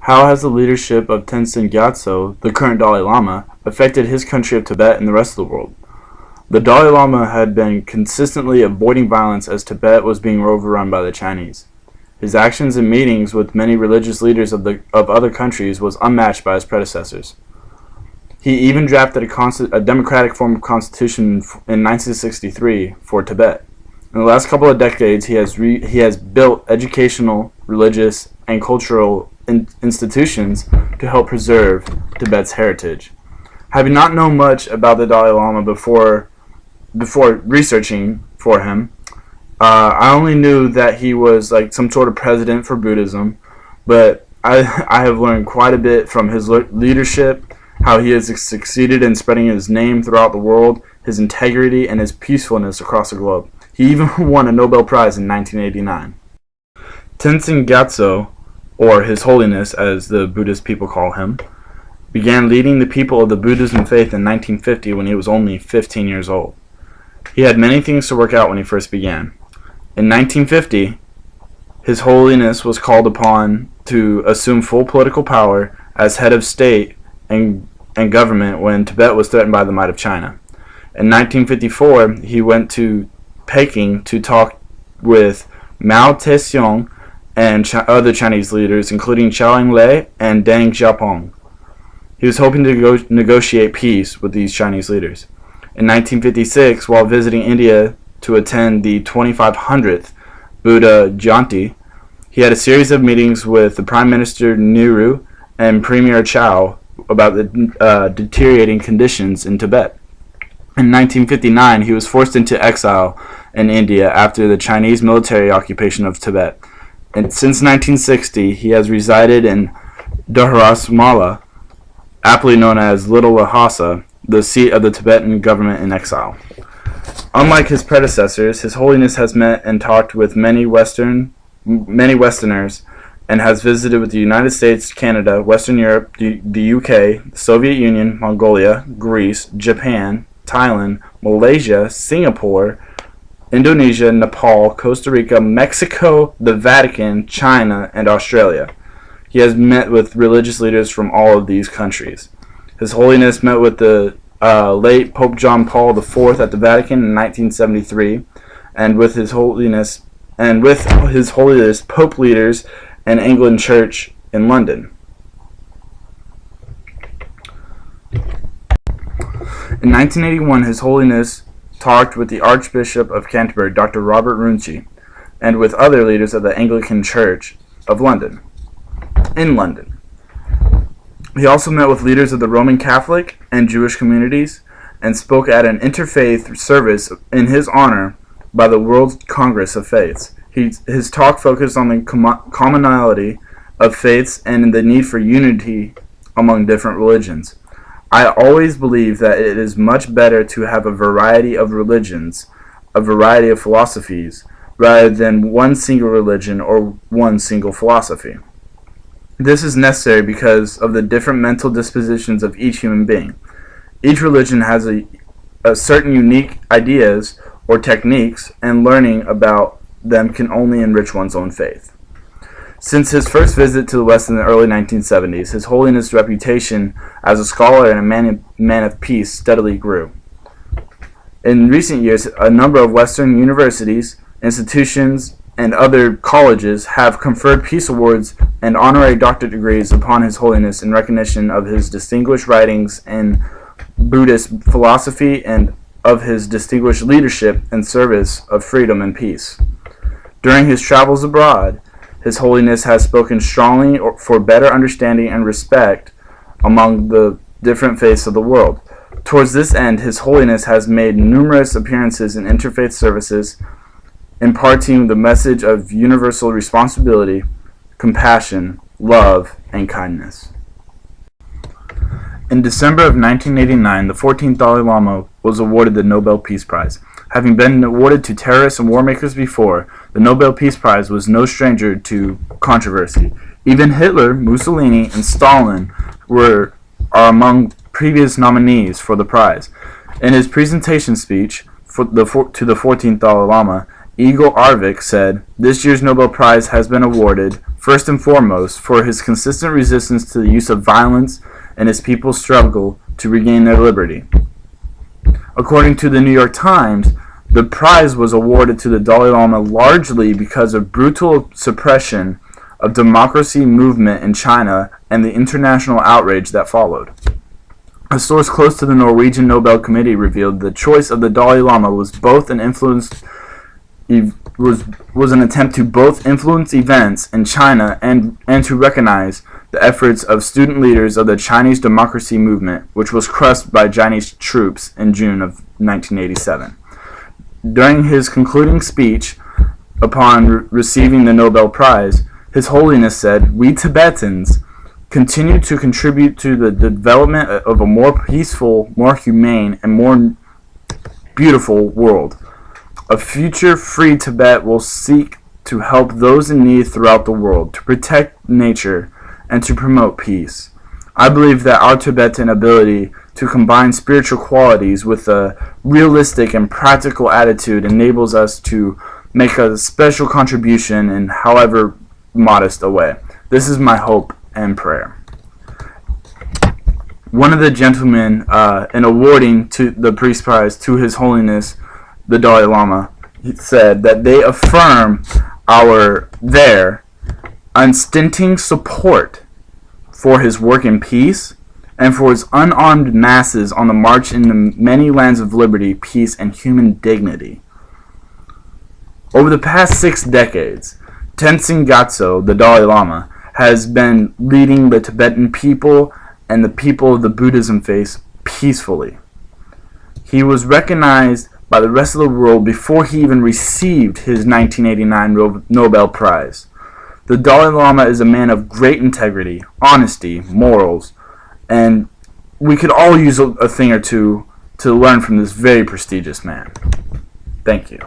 How has the leadership of Tenzin Gyatso, the current Dalai Lama, affected his country of Tibet and the rest of the world? The Dalai Lama had been consistently avoiding violence as Tibet was being overrun by the Chinese. His actions in meetings with many religious leaders of other countries was unmatched by his predecessors. He even drafted a democratic form of constitution in 1963 for Tibet. In the last couple of decades, he has built educational, religious, and cultural institutions to help preserve Tibet's heritage. Having not known much about the Dalai Lama before researching for him, I only knew that he was like some sort of president for Buddhism, but I have learned quite a bit from his leadership, how he has succeeded in spreading his name throughout the world, his integrity, and his peacefulness across the globe. He even won a Nobel Prize in 1989. Tenzin Gyatso, or His Holiness as the Buddhist people call him, began leading the people of the Buddhism faith in 1950 when he was only 15 years old. He had many things to work out when he first began. In 1950, His Holiness was called upon to assume full political power as head of state and government when Tibet was threatened by the might of China. In 1954, he went to Peking to talk with Mao Zedong and other Chinese leaders, including Zhou Enlai and Deng Xiaoping. He was hoping to negotiate peace with these Chinese leaders. In 1956, while visiting India to attend the 2500th Buddha Jayanti, he had a series of meetings with the Prime Minister Nehru and Premier Chao about the deteriorating conditions in Tibet. In 1959, he was forced into exile in India after the Chinese military occupation of Tibet. And since 1960, he has resided in Dharamsala, aptly known as Little Lhasa, the seat of the Tibetan government in exile. Unlike his predecessors, His Holiness has met and talked with many Westerners and has visited with the United States, Canada, Western Europe, the UK, the Soviet Union, Mongolia, Greece, Japan, Thailand, Malaysia, Singapore, Indonesia, Nepal, Costa Rica, Mexico, the Vatican, China, and Australia. He has met with religious leaders from all of these countries. His Holiness met with the late Pope John Paul IV at the Vatican in 1973, and with His Holiness Pope leaders and Anglican Church in London. In 1981, His Holiness talked with the Archbishop of Canterbury, Dr. Robert Runcie, and with other leaders of the Anglican Church of London. In London. He also met with leaders of the Roman Catholic and Jewish communities and spoke at an interfaith service in his honor by the World Congress of Faiths. His talk focused on the commonality of faiths and the need for unity among different religions. I always believe that it is much better to have a variety of religions, a variety of philosophies, rather than one single religion or one single philosophy. This is necessary because of the different mental dispositions of each human being. Each religion has a certain unique ideas or techniques, and learning about them can only enrich one's own faith. Since his first visit to the West in the early 1970s, His Holiness' reputation as a scholar and a man of peace steadily grew. In recent years, a number of Western universities, institutions, and other colleges have conferred peace awards and honorary doctorate degrees upon His Holiness in recognition of his distinguished writings in Buddhist philosophy and of his distinguished leadership and service of freedom and peace. During his travels abroad, His Holiness has spoken strongly for better understanding and respect among the different faiths of the world. Towards this end, His Holiness has made numerous appearances in interfaith services, imparting the message of universal responsibility, compassion, love, and kindness. In December of 1989, the 14th Dalai Lama was awarded the Nobel Peace Prize. Having been awarded to terrorists and war makers before, the Nobel Peace Prize was no stranger to controversy. Even Hitler, Mussolini, and Stalin are among previous nominees for the prize. In his presentation speech to the 14th Dalai Lama, Igor Arvik said, "This year's Nobel Prize has been awarded first and foremost, for his consistent resistance to the use of violence in his people's struggle to regain their liberty. According to the New York Times, the prize was awarded to the Dalai Lama largely because of brutal suppression of democracy movement in China and the international outrage that followed. A source close to the Norwegian Nobel Committee revealed the choice of the Dalai Lama was an attempt to both influence events in China and to recognize the efforts of student leaders of the Chinese democracy movement, which was crushed by Chinese troops in June of 1987. During his concluding speech upon receiving the Nobel Prize, His Holiness said, "We Tibetans continue to contribute to the development of a more peaceful, more humane, and more beautiful world. A future free Tibet will seek to help those in need throughout the world, to protect nature, and to promote peace. I believe that our Tibetan ability to combine spiritual qualities with a realistic and practical attitude enables us to make a special contribution in however modest a way. This is my hope and prayer." One of the gentlemen in awarding to the Peace Prize to His Holiness the Dalai Lama said that they affirm their unstinting support for his work in peace and for his unarmed masses on the march in the many lands of liberty, peace, and human dignity. Over the past 6 decades, Tenzin Gyatso, the Dalai Lama, has been leading the Tibetan people and the people of the Buddhism faith peacefully. He was recognized by the rest of the world before he even received his 1989 Nobel Prize. The Dalai Lama is a man of great integrity, honesty, morals, and we could all use a thing or two to learn from this very prestigious man. Thank you.